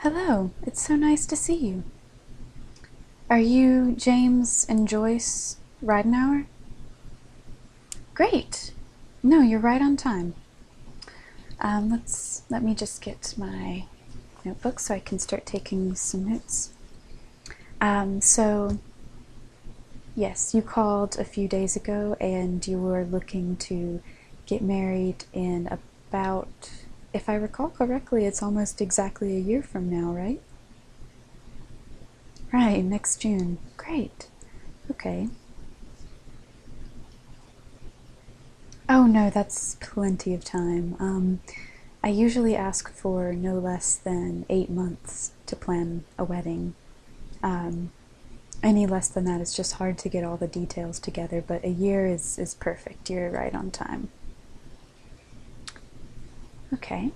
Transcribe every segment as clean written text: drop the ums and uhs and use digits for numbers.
Hello, it's so nice to see you. Are you James and Joyce Ridenhour? Great! No, you're right on time. Let me just get my notebook so I can start taking some notes. So, yes, you called a few days ago and you were looking to get married in about, if I recall correctly, it's almost exactly a year from now, right? Right, next June. Great. Okay. Oh no, that's plenty of time. I usually ask for no less than 8 months to plan a wedding. Um, any less than that is just hard to get all the details together, but a year is perfect. You're right on time. Okay,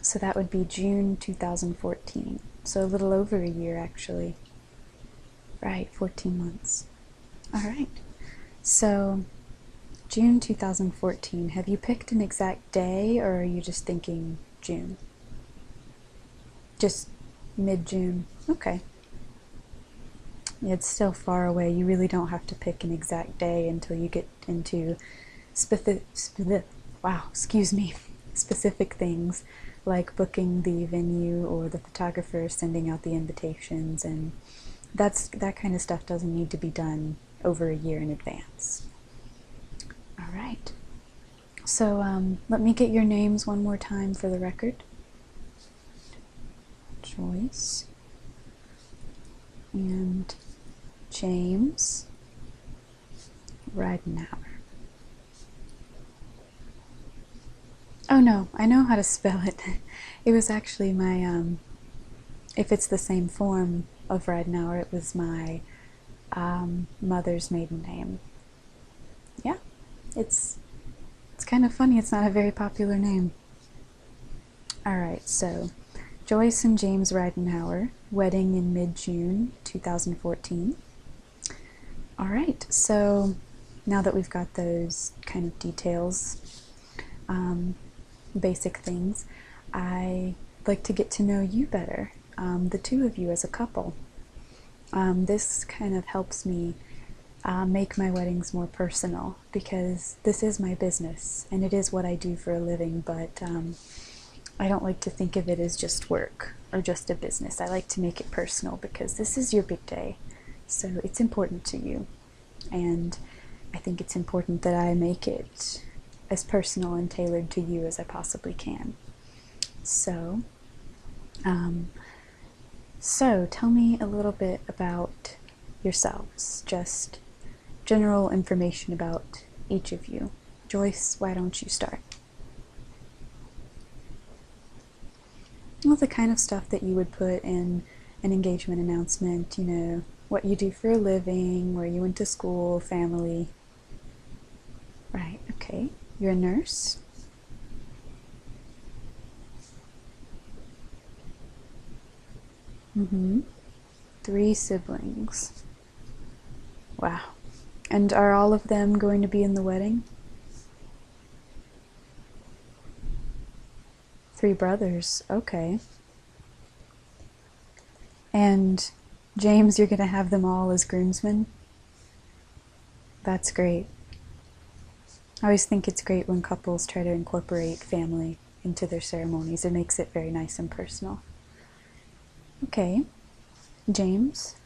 so that would be June 2014. So a little over a year, actually. Right, 14 months. All right. So, June 2014. Have you picked an exact day, or are you just thinking June? Just mid-June. Okay. It's still far away. You really don't have to pick an exact day until you get into wow, excuse me, specific things like booking the venue or the photographer, sending out the invitations, and that kind of stuff doesn't need to be done over a year in advance. All right. So let me get your names one more time for the record. Joyce and James Ridenhour. Oh no, I know how to spell it. It was actually my, if it's the same form of Ridenhour, it was my mother's maiden name. Yeah, it's kind of funny. It's not a very popular name. All right, so Joyce and James Ridenhour, wedding in mid-June 2014. All right, so now that we've got those kind of details, basic things, I like to get to know you better, the two of you as a couple. This kind of helps me make my weddings more personal because this is my business and it is what I do for a living, but I don't like to think of it as just work or just a business. I like to make it personal because this is your big day, so it's important to you, and I think it's important that I make it as personal and tailored to you as I possibly can. So, so tell me a little bit about yourselves, just general information about each of you. Joyce, why don't you start? Well, the kind of stuff that you would put in an engagement announcement, you know, what you do for a living, where you went to school, family. Right, okay. You're a nurse? Mm-hmm. 3 siblings. Wow. And are all of them going to be in the wedding? 3 brothers. Okay. And James, you're going to have them all as groomsmen? That's great. I always think it's great when couples try to incorporate family into their ceremonies. It makes it very nice and personal. Okay. James,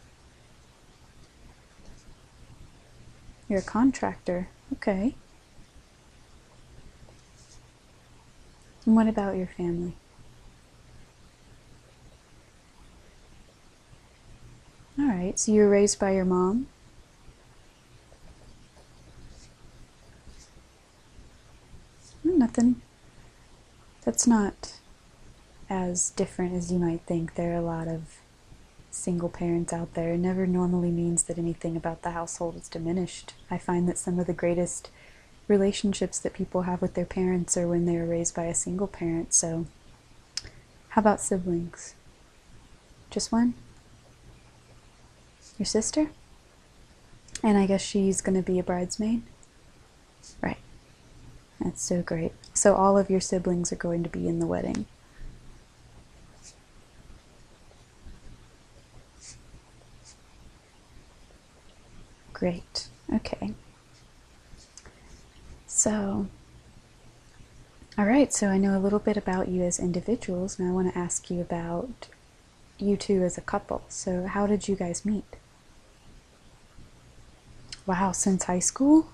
you're a contractor. Okay. And what about your family? All right, so you were raised by your mom? Nothing. That's not as different as you might think. There are a lot of single parents out there. It never normally means that anything about the household is diminished. I find that some of the greatest relationships that people have with their parents are when they are raised by a single parent. So, how about siblings? Just one? Your sister? And I guess she's going to be a bridesmaid? Right. That's so great. So all of your siblings are going to be in the wedding. Great. Okay. So, all right, so I know a little bit about you as individuals, and I want to ask you about you two as a couple. So, how did you guys meet? Wow, since high school?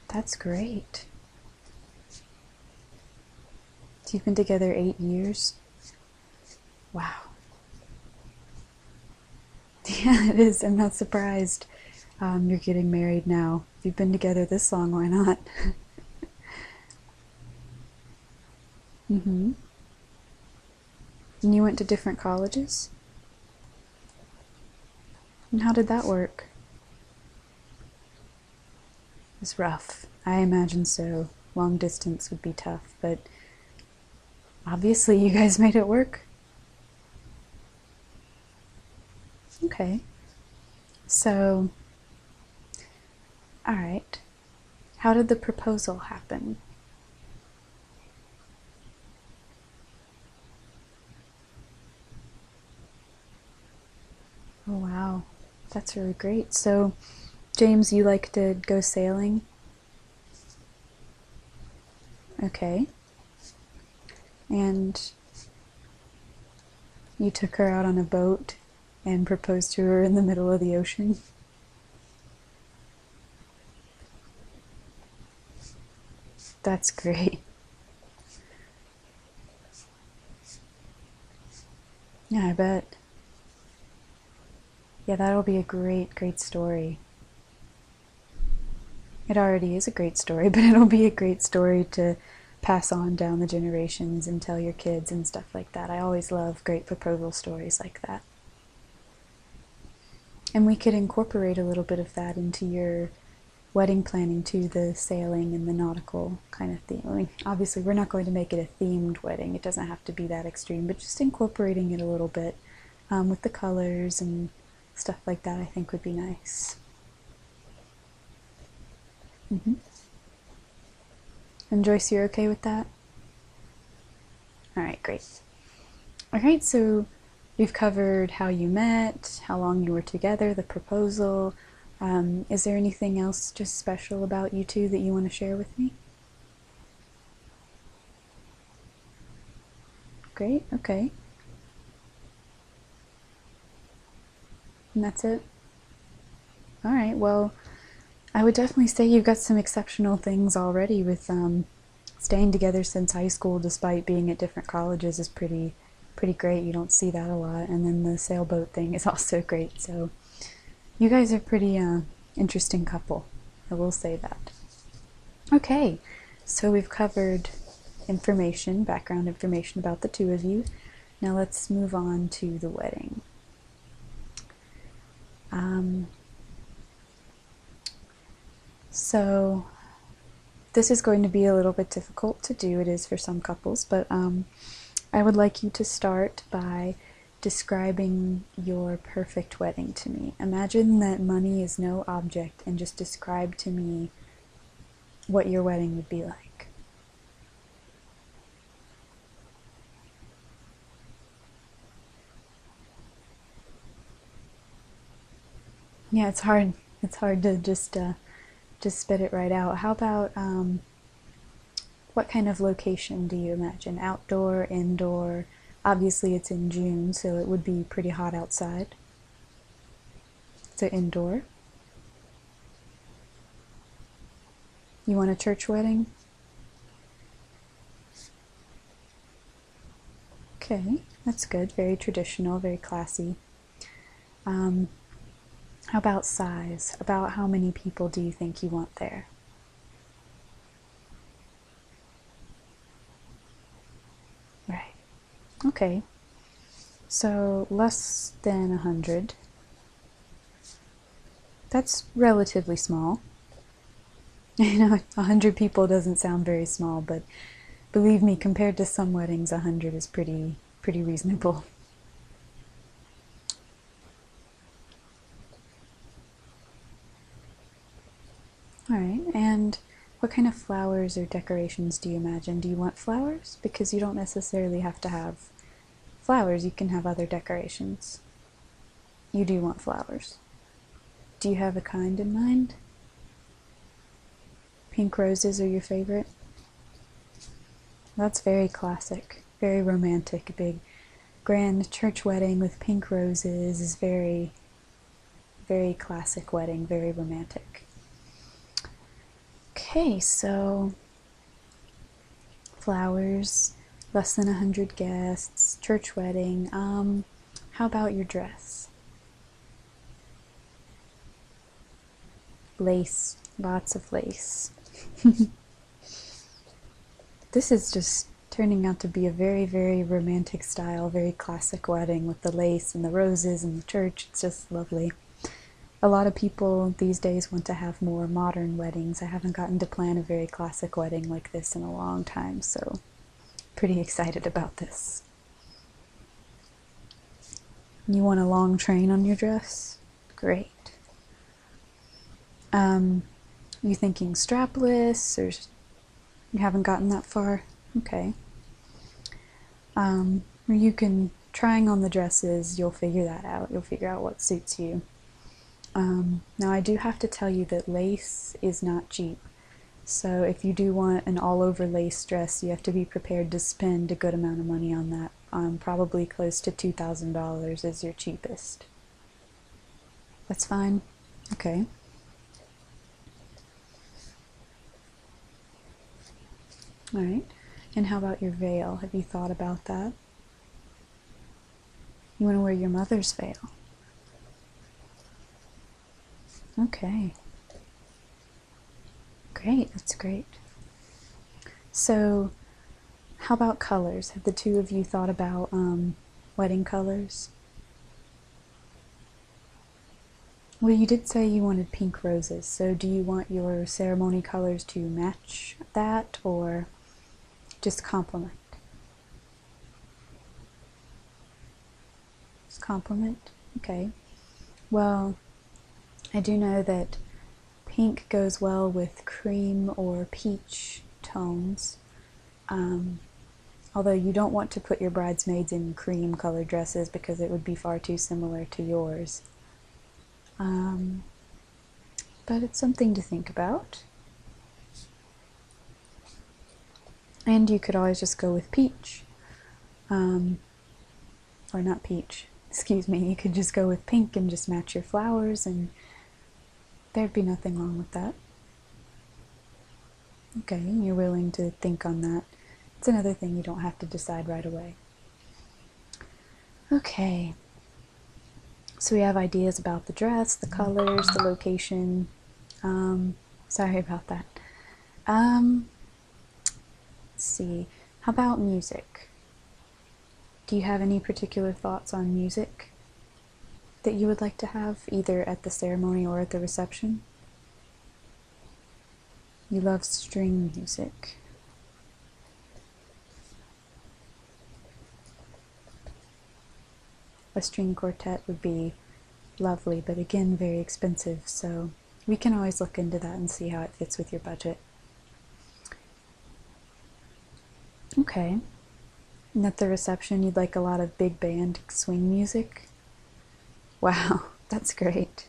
That's great. So you've been together 8 years? Wow. Yeah, it is. I'm not surprised you're getting married now. If you've been together this long, why not? Mm-hmm. And you went to different colleges? And how did that work? It was rough. I imagine so. Long distance would be tough, but obviously you guys made it work. Okay. So, all right. How did the proposal happen? Oh, wow. That's really great. So, James, you like to go sailing? Okay. And you took her out on a boat and proposed to her in the middle of the ocean? That's great. Yeah, I bet. Yeah, that'll be a great, great story. It already is a great story, but it'll be a great story to pass on down the generations and tell your kids and stuff like that. I always love great proposal stories like that. And we could incorporate a little bit of that into your wedding planning too, the sailing and the nautical kind of theme. I mean, obviously, we're not going to make it a themed wedding. It doesn't have to be that extreme, but just incorporating it a little bit with the colors and stuff like that, I think would be nice. Mm-hmm. And Joyce, you're okay with that? All right, great. All right, so we've covered how you met, how long you were together, the proposal. Is there anything else just special about you two that you want to share with me? Great, okay. And that's it? All right, well, I would definitely say you've got some exceptional things already with staying together since high school despite being at different colleges is pretty great. You don't see that a lot. And then the sailboat thing is also great. So you guys are pretty interesting couple. I will say that. Okay, so we've covered information, background information about the two of you. Now let's move on to the wedding. So this is going to be a little bit difficult to do. It is for some couples, but I would like you to start by describing your perfect wedding to me. Imagine that money is no object and just describe to me what your wedding would be like. Yeah, it's hard. It's hard to just spit it right out. How about what kind of location do you imagine? Outdoor, indoor? Obviously, it's in June, so it would be pretty hot outside. So indoor. You want a church wedding? Okay, that's good. Very traditional, very classy. How about size? About how many people do you think you want there? Right. Okay. So less than 100. That's relatively small. You know, 100 people doesn't sound very small, but believe me, compared to some weddings, 100 is pretty reasonable. All right, and what kind of flowers or decorations do you imagine? Do you want flowers? Because you don't necessarily have to have flowers, you can have other decorations. You do want flowers. Do you have a kind in mind? Pink roses are your favorite? That's very classic, very romantic. A big grand church wedding with pink roses is very, very classic wedding, very romantic. Okay, so flowers, less than 100 guests, church wedding. How about your dress? Lace, lots of lace. This is just turning out to be a very, very romantic style, very classic wedding with the lace and the roses and the church. It's just lovely. A lot of people these days want to have more modern weddings. I haven't gotten to plan a very classic wedding like this in a long time, so pretty excited about this. You want a long train on your dress? Great. You thinking strapless, or you haven't gotten that far? Okay. You can, trying on the dresses, you'll figure that out. You'll figure out what suits you. Now I do have to tell you that lace is not cheap. So if you do want an all-over lace dress, you have to be prepared to spend a good amount of money on that. Probably close to $2,000 is your cheapest. That's fine? Okay. Alright, and how about your veil? Have you thought about that? You want to wear your mother's veil? Okay. Great, that's great. So, how about colors? Have the two of you thought about wedding colors? Well, you did say you wanted pink roses, so do you want your ceremony colors to match that, or just complement? Just complement? Okay. Well, I do know that pink goes well with cream or peach tones, although you don't want to put your bridesmaids in cream colored dresses because it would be far too similar to yours. But it's something to think about. And you could always just go with peach. Or not peach, excuse me, you could just go with pink and just match your flowers, and there'd be nothing wrong with that. Okay, you're willing to think on that. It's another thing you don't have to decide right away. Okay. So we have ideas about the dress, the colors, the location. Sorry about that. Let's see. How about music? Do you have any particular thoughts on music that you would like to have, either at the ceremony or at the reception? You love string music. A string quartet would be lovely, but again, very expensive, so we can always look into that and see how it fits with your budget. Okay. And at the reception, you'd like a lot of big band swing music? Wow, that's great.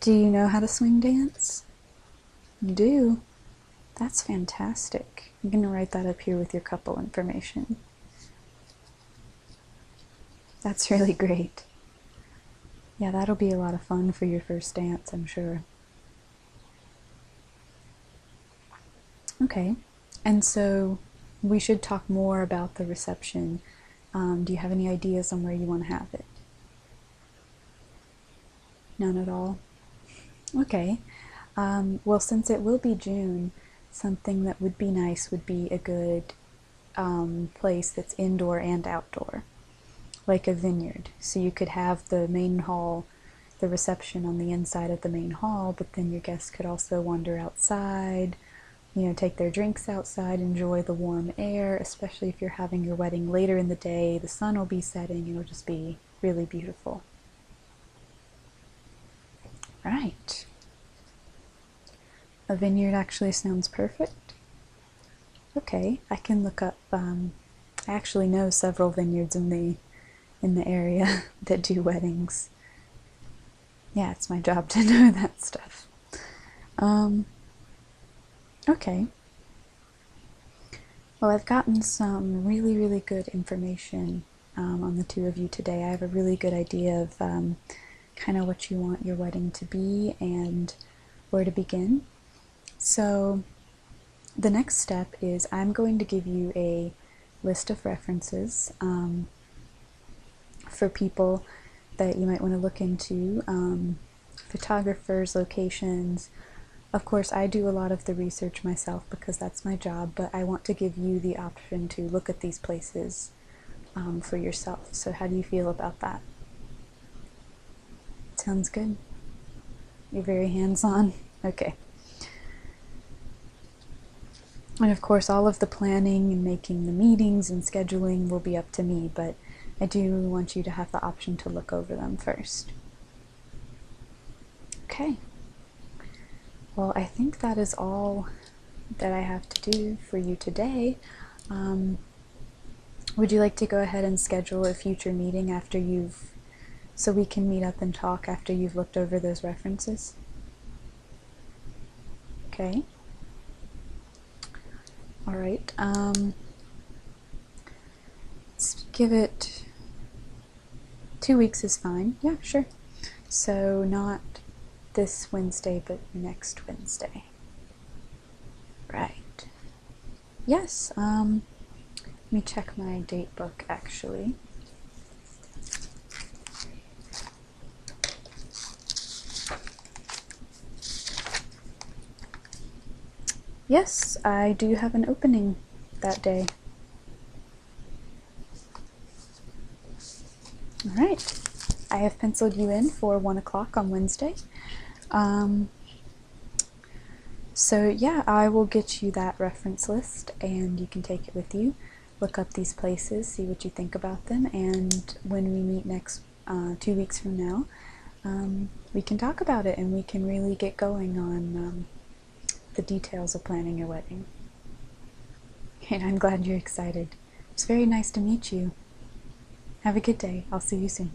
Do you know how to swing dance? You do? That's fantastic. I'm going to write that up here with your couple information. That's really great. Yeah, that'll be a lot of fun for your first dance, I'm sure. Okay, and so we should talk more about the reception. Do you have any ideas on where you want to have it? None at all? Okay. Well, since it will be June, something that would be nice would be a good place that's indoor and outdoor, like a vineyard. So you could have the main hall, the reception on the inside of the main hall, but then your guests could also wander outside, you know, take their drinks outside, enjoy the warm air, especially if you're having your wedding later in the day. The sun will be setting, it'll just be really beautiful. Right. A vineyard actually sounds perfect. Okay, I can look up, I actually know several vineyards in the area that do weddings. Yeah, it's my job to know that stuff. Um, okay. Well, I've gotten some really, really good information on the two of you today. I have a really good idea of kind of what you want your wedding to be and where to begin. So, the next step is I'm going to give you a list of references for people that you might want to look into, photographers, locations. Of course, I do a lot of the research myself because that's my job, but I want to give you the option to look at these places for yourself. So, how do you feel about that? Sounds good. You're very hands on. Okay. And of course, all of the planning and making the meetings and scheduling will be up to me, but I do want you to have the option to look over them first. Okay. Well, I think that is all that I have to do for you today. Would you like to go ahead and schedule a future meeting after so we can meet up and talk after you've looked over those references? Okay. All right. Let's give it 2 weeks is fine. Yeah, sure. So not this Wednesday, but next Wednesday. Right. Yes. Let me check my date book actually. Yes, I do have an opening that day. All right. I have penciled you in for 1 o'clock on Wednesday. So yeah, I will get you that reference list and you can take it with you. Look up these places, see what you think about them, and when we meet next 2 weeks from now, we can talk about it and we can really get going on the details of planning your wedding. And I'm glad you're excited. It's very nice to meet you. Have a good day. I'll see you soon.